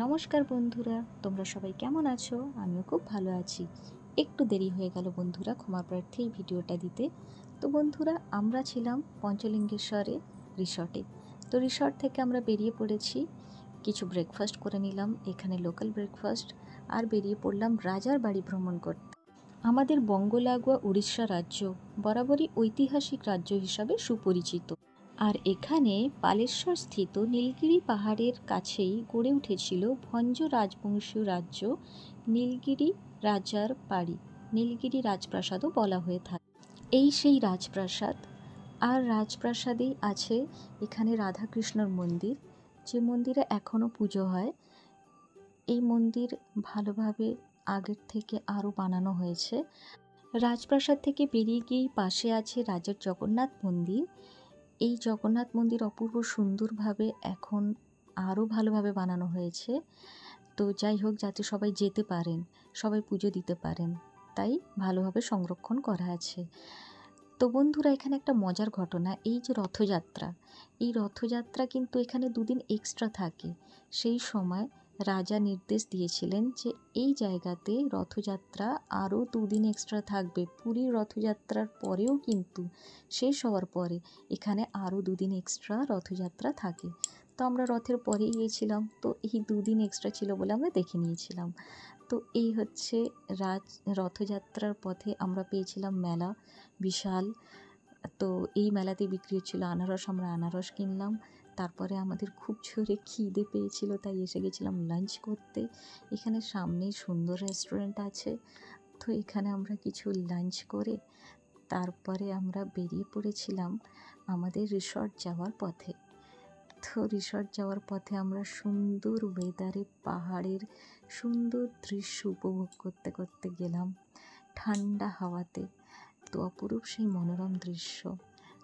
নমস্কার বন্ধুরা, তোমরা সবাই কেমন আছো? আমিও খুব ভালো আছি। একটু দেরি হয়ে গেল বন্ধুরা, ক্ষমা প্রার্থী এই ভিডিওটা দিতে। তো বন্ধুরা, আমরা ছিলাম পঞ্চলিঙ্গেশ্বরে রিসর্টে। তো রিসর্ট থেকে আমরা বেরিয়ে পড়েছি, কিছু ব্রেকফাস্ট করে নিলাম, এখানে লোকাল ব্রেকফাস্ট, আর বেরিয়ে পড়লাম রাজার বাড়ি ভ্রমণ করতে। আমাদের বঙ্গ লাগোয়া উড়িষ্যা রাজ্য বরাবরই ঐতিহাসিক রাজ্য হিসাবে সুপরিচিত। আর এখানে বালেশ্বর স্থিত নীলগিরি পাহাড়ের কাছেই গড়ে উঠেছিল ভঞ্জ রাজবংশীয় রাজ্য নীলগিরি রাজার বাড়ি। নীলগিরি রাজপ্রাসাদও বলা হয়ে থাকে। এই সেই রাজপ্রাসাদ। আর রাজপ্রাসাদেই আছে এখানে রাধাকৃষ্ণর মন্দির, যে মন্দিরে এখনও পুজো হয়। এই মন্দির ভালোভাবে আগের থেকে আরও বানানো হয়েছে। রাজপ্রাসাদ থেকে বেরিয়ে গিয়েই পাশে আছে রাজার জগন্নাথ মন্দির। এই জগন্নাথ মন্দির অপূর্ব সুন্দরভাবে এখন আরও ভালোভাবে বানানো হয়েছে। তো যাই হোক, যাতে সবাই যেতে পারেন, সবাই পুজো দিতে পারেন, তাই ভালোভাবে সংরক্ষণ করা আছে। তো বন্ধুরা, এখানে একটা মজার ঘটনা, এই যে রথযাত্রা, এই রথযাত্রা কিন্তু এখানে দুদিন এক্সট্রা থাকে। সেই সময় রাজা নির্দেশ দিয়েছিলেন যে এই জায়গাতে রথযাত্রা আরও দুদিন এক্সট্রা থাকবে। পুরীর রথযাত্রার পরেও কিন্তু শেষ হওয়ার পরে এখানে আরও দুদিন এক্সট্রা রথযাত্রা থাকে। তো আমরা রথের পরেই গিয়েছিলাম, তো এই দুদিন এক্সট্রা ছিল বলে আমরা দেখে নিয়েছিলাম। তো এই হচ্ছে রথযাত্রার পথে আমরা পেয়েছিলাম মেলা বিশাল। তো এই মেলাতে বিক্রি হচ্ছিল আনারস, আমরা আনারস কিনলাম। তারপরে আমাদের খুব জোরে খিদে পেয়েছিল, তাই এসে গেছিলাম লাঞ্চ করতে। এখানে সামনেই সুন্দর রেস্টুরেন্ট আছে, তো এখানে আমরা কিছু লাঞ্চ করে তারপরে আমরা বেরিয়ে পড়েছিলাম আমাদের রিসর্ট যাওয়ার পথে। তো রিসর্ট যাওয়ার পথে আমরা সুন্দর ওয়েদারে পাহাড়ের সুন্দর দৃশ্য উপভোগ করতে করতে গেলাম ঠান্ডা হাওয়াতে। তো অপরূপ সেই মনোরম দৃশ্য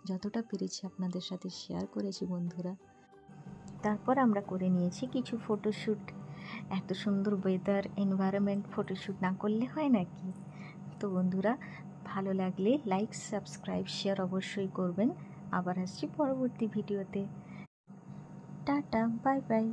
যতটা পেরেছি আপনাদের সাথে শেয়ার করেছি বন্ধুরা। তারপর আমরা করে নিয়েছি কিছু ফটোশ্যুট। এত সুন্দর ওয়েদার, এনভায়রনমেন্ট, ফটোশ্যুট না করলে হয় নাকি? তো বন্ধুরা, ভালো লাগলে লাইক, সাবস্ক্রাইব, শেয়ার অবশ্যই করবেন। আবার আসছি পরবর্তী ভিডিওতে। Tata, bye bye.